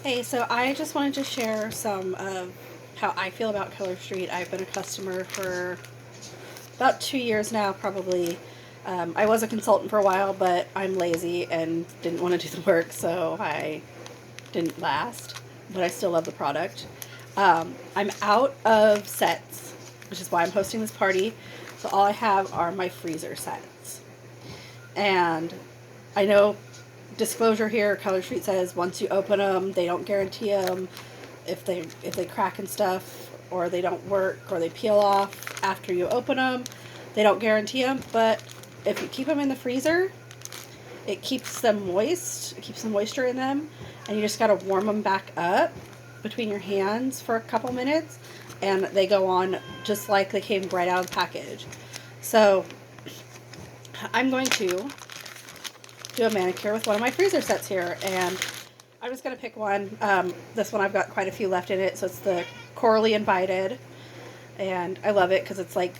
Hey, so I just wanted to share some of how I feel about Color Street. I've been a customer for about 2 years now, probably. I was a consultant for a while, but I'm lazy and didn't want to do the work, so I didn't last. But I still love the product. I'm out of sets, which is why I'm hosting this party. So all I have are my freezer sets. And I know disclosure here, Color Street says once you open them, they don't guarantee them if they crack and stuff, or they don't work, or they peel off after you open them. They don't guarantee them, but if you keep them in the freezer, it keeps them moist. It keeps some moisture in them, and you just gotta warm them back up between your hands for a couple minutes, and they go on just like they came right out of the package. So I'm going to do a manicure with one of my freezer sets here, and I'm just going to pick one. This one I've got quite a few left in it, so it's the Corally Invited, and I love it because it's like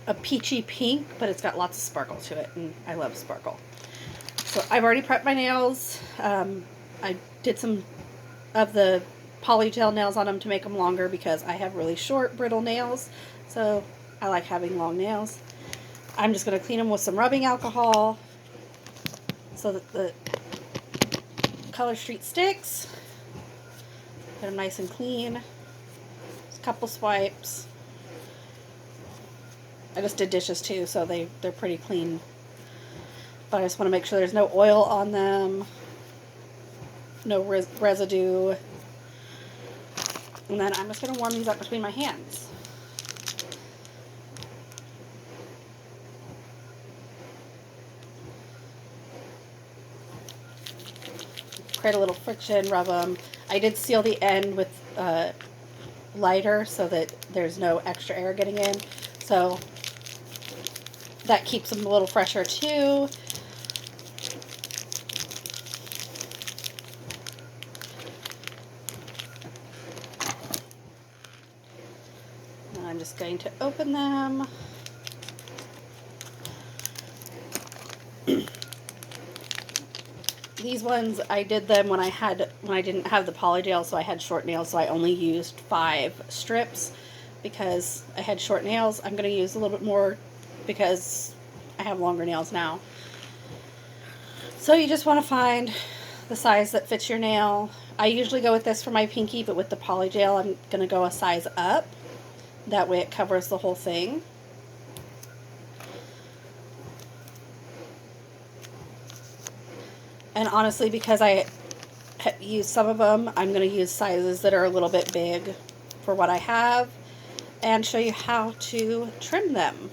a peachy pink, but it's got lots of sparkle to it, and I love sparkle. So I've already prepped my nails. I did some of the polygel nails on them to make them longer because I have really short, brittle nails, so I like having long nails. I'm just going to clean them with some rubbing alcohol so that the Color Street sticks. Get them nice and clean. Just a couple swipes. I just did dishes too, so they're pretty clean. But I just want to make sure there's no oil on them, no residue. And then I'm just going to warm these up between my hands. Create a little friction, rub them. I did seal the end with lighter so that there's no extra air getting in. So that keeps them a little fresher too. And I'm just going to open them. These ones, I did them when I didn't have the polygel, so I had short nails, so I only used 5 strips because I had short nails. I'm going to use a little bit more because I have longer nails now. So you just want to find the size that fits your nail. I usually go with this for my pinky, but with the polygel, I'm going to go a size up. That way it covers the whole thing. And honestly, because I use some of them, I'm going to use sizes that are a little bit big for what I have and show you how to trim them.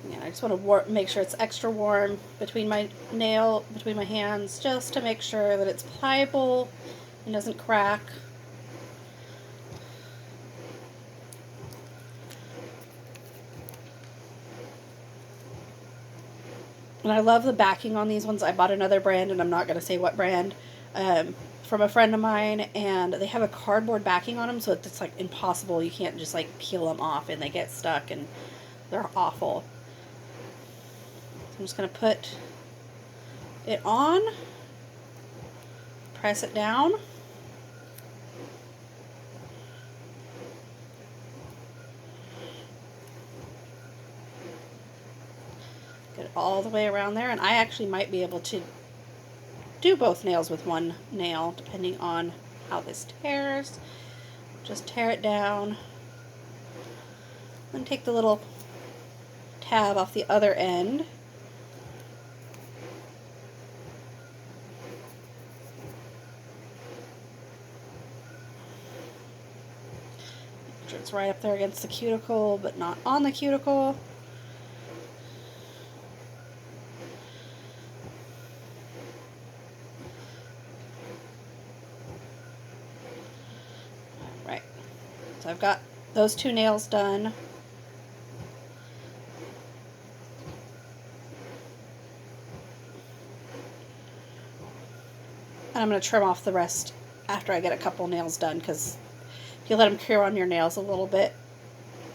Yeah, I just want to make sure it's extra warm between my hands, just to make sure that it's pliable and doesn't crack. And I love the backing on these ones. I bought another brand, and I'm not going to say what brand, from a friend of mine, and they have a cardboard backing on them, so it's like impossible. You can't just like peel them off, and they get stuck, and they're awful. So I'm just going to put it on, press it down. Get it all the way around there, and I actually might be able to do both nails with one nail depending on how this tears. Just tear it down, then take the little tab off the other end. Make sure it's right up there against the cuticle but not on the cuticle. Alright, so I've got those 2 nails done. And I'm going to trim off the rest after I get a couple nails done, because if you let them cure on your nails a little bit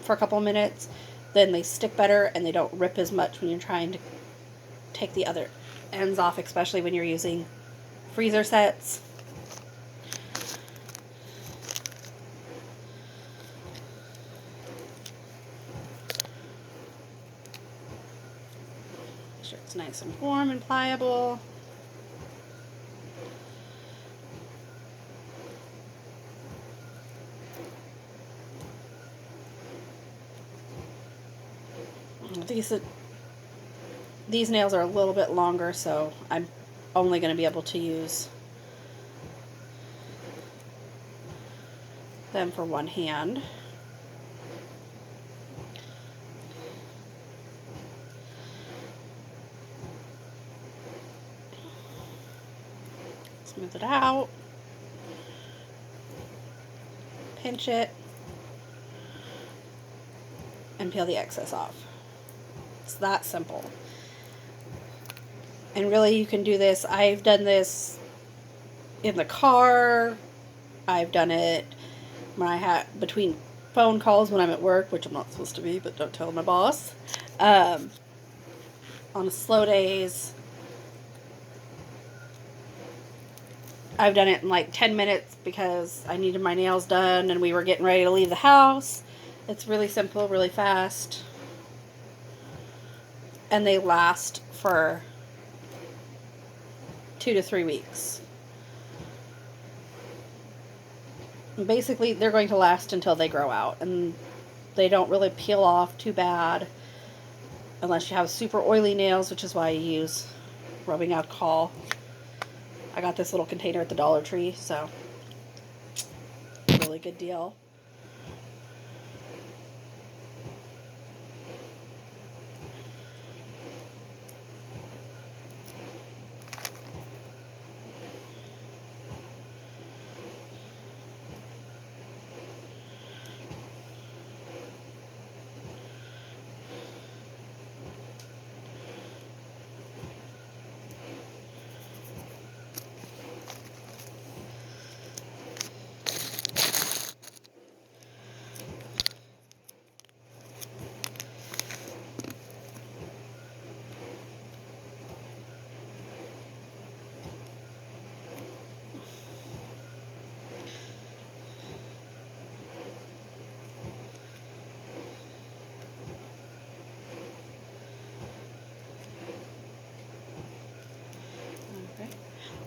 for a couple minutes, then they stick better and they don't rip as much when you're trying to take the other ends off, especially when you're using freezer sets. Make sure it's nice and warm and pliable. These nails are a little bit longer, so I'm only going to be able to use them for one hand. Smooth it out. Pinch it. And peel the excess off. It's that simple. And really, you can do this. I've done this in the car. I've done it when I had between phone calls when I'm at work, which I'm not supposed to be, but don't tell my boss. On slow days. I've done it in like 10 minutes because I needed my nails done and we were getting ready to leave the house. It's really simple, really fast. And they last for 2 to 3 weeks. And basically, they're going to last until they grow out. And they don't really peel off too bad unless you have super oily nails, which is why I use rubbing alcohol. I got this little container at the Dollar Tree, so really good deal.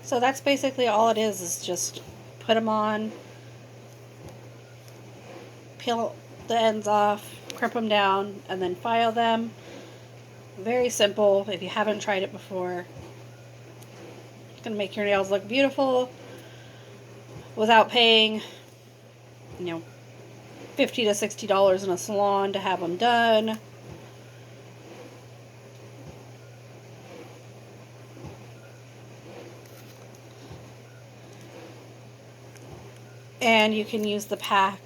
So that's basically all it is just put them on, peel the ends off, crimp them down, and then file them. Very simple. If you haven't tried it before, it's going to make your nails look beautiful without paying, $50 to $60 in a salon to have them done. And you can use the pack.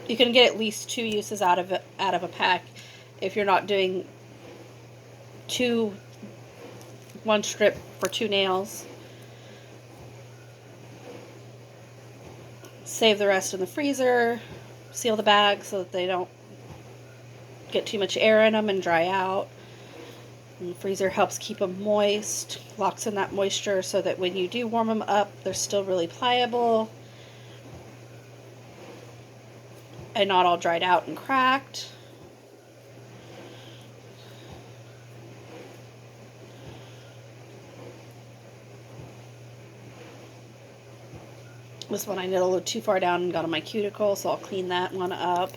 You can get at least 2 uses out of a pack if you're not doing one strip for 2 nails. Save the rest in the freezer. Seal the bag so that they don't get too much air in them and dry out. And the freezer helps keep them moist, locks in that moisture so that when you do warm them up, they're still really pliable and not all dried out and cracked. This one I knit a little too far down and got on my cuticle, so I'll clean that one up.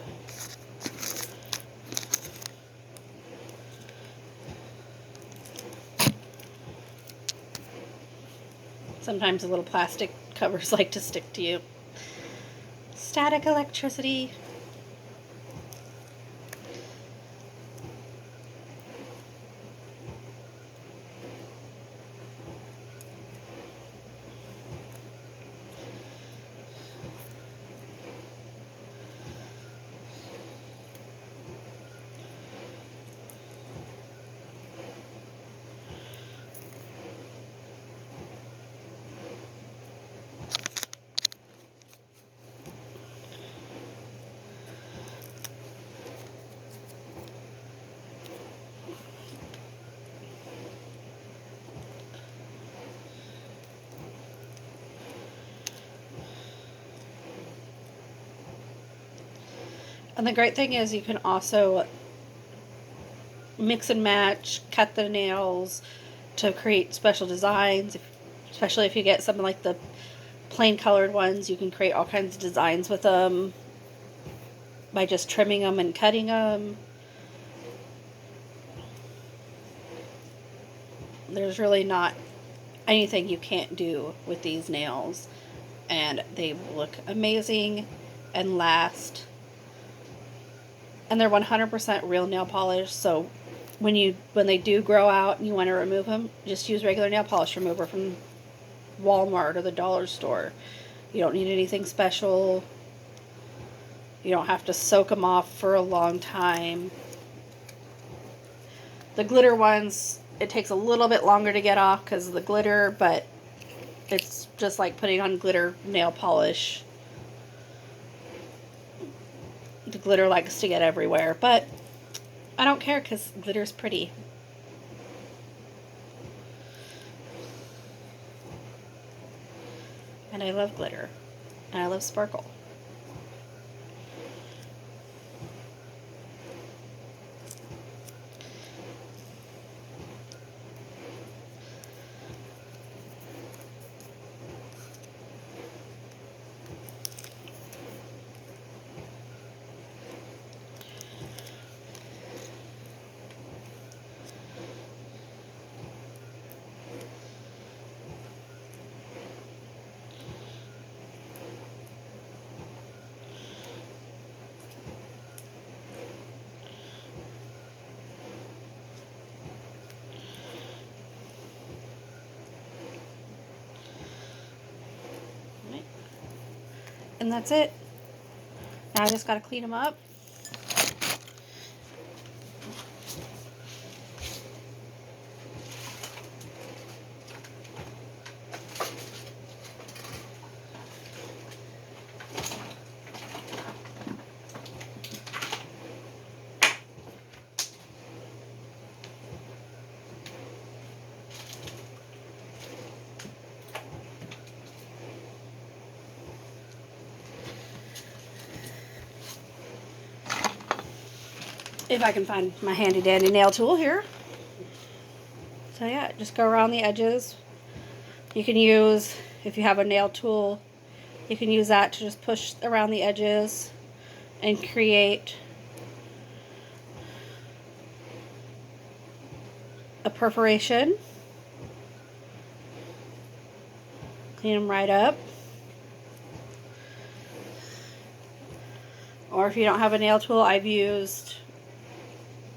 Sometimes the little plastic covers like to stick to you. Static electricity. And the great thing is you can also mix and match, cut the nails to create special designs. Especially if you get something like the plain colored ones, you can create all kinds of designs with them by just trimming them and cutting them. There's really not anything you can't do with these nails, and they look amazing and last. And they're 100% real nail polish, so when they do grow out and you want to remove them, just use regular nail polish remover from Walmart or the dollar store. You don't need anything special. You don't have to soak them off for a long time. The glitter ones, it takes a little bit longer to get off because of the glitter, but it's just like putting on glitter nail polish. The glitter likes to get everywhere, but I don't care because glitter's pretty. And I love glitter. And I love sparkle. And that's it. Now I just got to clean them up. If I can find my handy dandy nail tool here. So yeah, just go around the edges. You can use, if you have a nail tool, you can use that to just push around the edges and create a perforation. Clean them right up. Or if you don't have a nail tool, I've used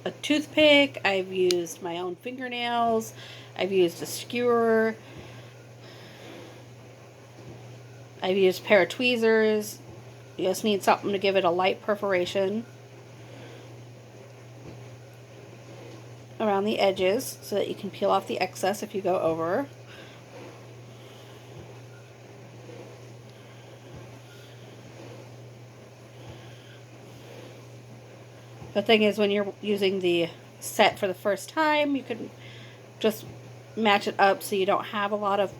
a toothpick, I've used my own fingernails, I've used a skewer, I've used a pair of tweezers. You just need something to give it a light perforation around the edges so that you can peel off the excess if you go over. The thing is, when you're using the set for the first time, you can just match it up so you don't have a lot of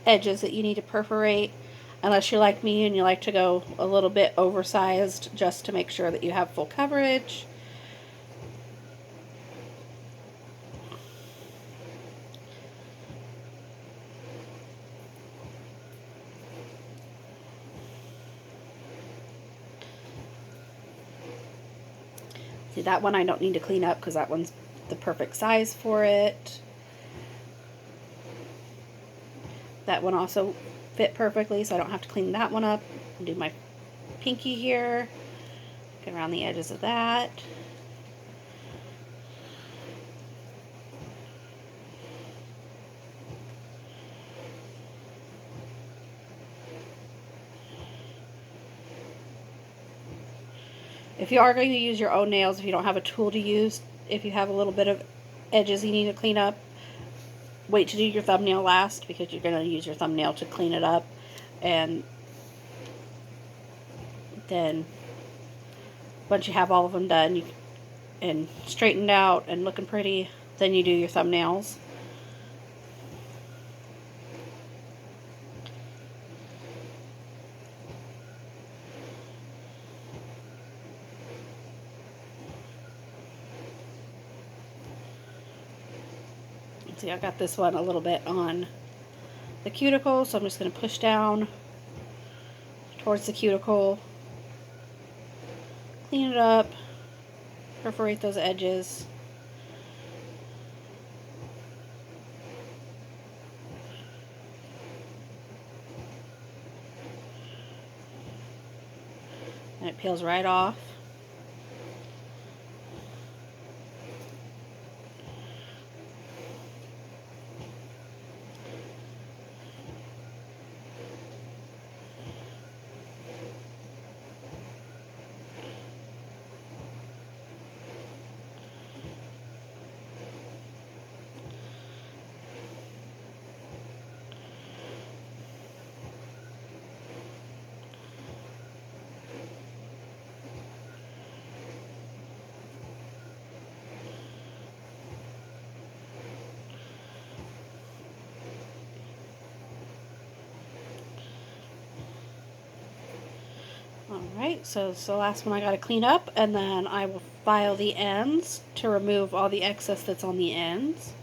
edges that you need to perforate, unless you're like me and you like to go a little bit oversized just to make sure that you have full coverage. See, that one I don't need to clean up because that one's the perfect size for it. That one also fit perfectly, so I don't have to clean that one up. I'll do my pinky here. Get around the edges of that. If you are going to use your own nails, if you don't have a tool to use, if you have a little bit of edges you need to clean up, wait to do your thumbnail last because you're going to use your thumbnail to clean it up. And then once you have all of them done and straightened out and looking pretty, then you do your thumbnails. See, I got this one a little bit on the cuticle, so I'm just going to push down towards the cuticle, clean it up, perforate those edges. And it peels right off. Alright, so it's the last one I gotta clean up, and then I will file the ends to remove all the excess that's on the ends.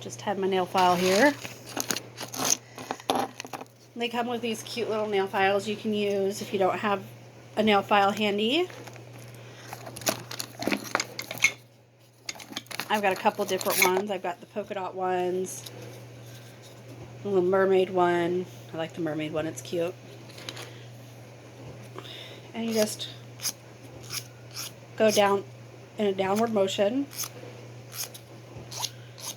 Just had my nail file here. They come with these cute little nail files you can use if you don't have a nail file handy. I've got a couple different ones. I've got the polka dot ones, a little mermaid one. I like the mermaid one, it's cute. And you just go down in a downward motion.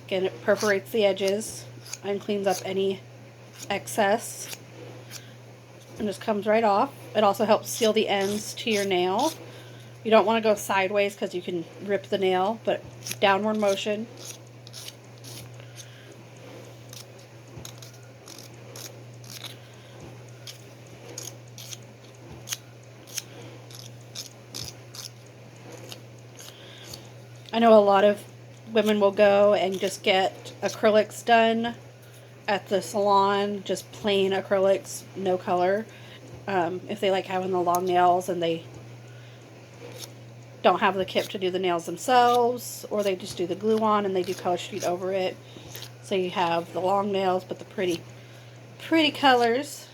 Again, it perforates the edges and cleans up any excess and just comes right off. It also helps seal the ends to your nail. You don't want to go sideways because you can rip the nail, but downward motion. I know a lot of women will go and just get acrylics done at the salon, just plain acrylics, no color. If they like having the long nails and they don't have the kit to do the nails themselves, or they just do the glue on and they do Color Street over it. So you have the long nails, but the pretty colors.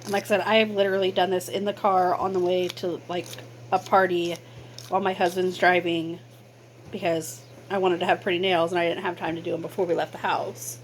And like I said, I have literally done this in the car on the way to like a party while my husband's driving because I wanted to have pretty nails and I didn't have time to do them before we left the house.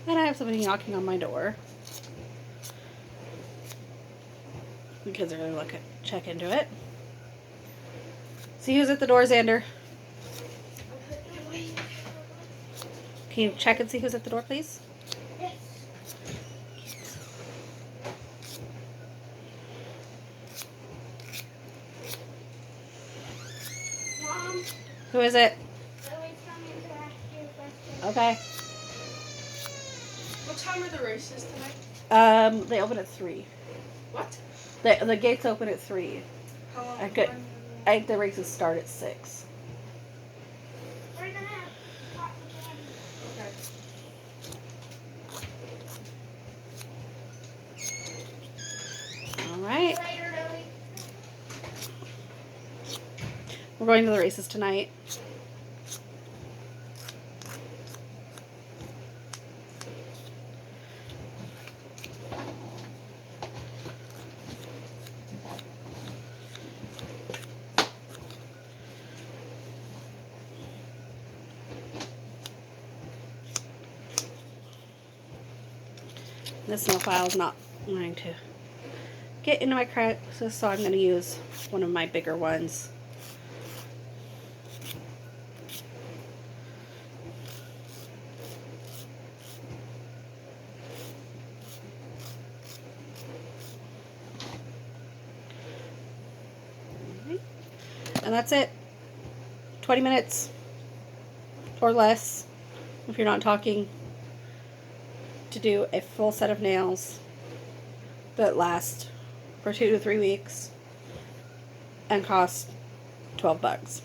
And I have somebody knocking on my door. The kids are going to check into it. See who's at the door, Xander? Can you check and see who's at the door, please? Yes. Who is it? Lily's coming to ask you a question. Okay. What time are the races tonight? They open at 3. What? The gates open at 3. How long? I could. The races start at 6. We're gonna have cotton candy. Okay. All right. See you later, Lily. We're going to the races tonight. This snow file is not wanting to get into my crevices, so I'm going to use one of my bigger ones. And that's it. 20 minutes or less if you're not talking to do a full set of nails that last for 2 to 3 weeks and cost $12.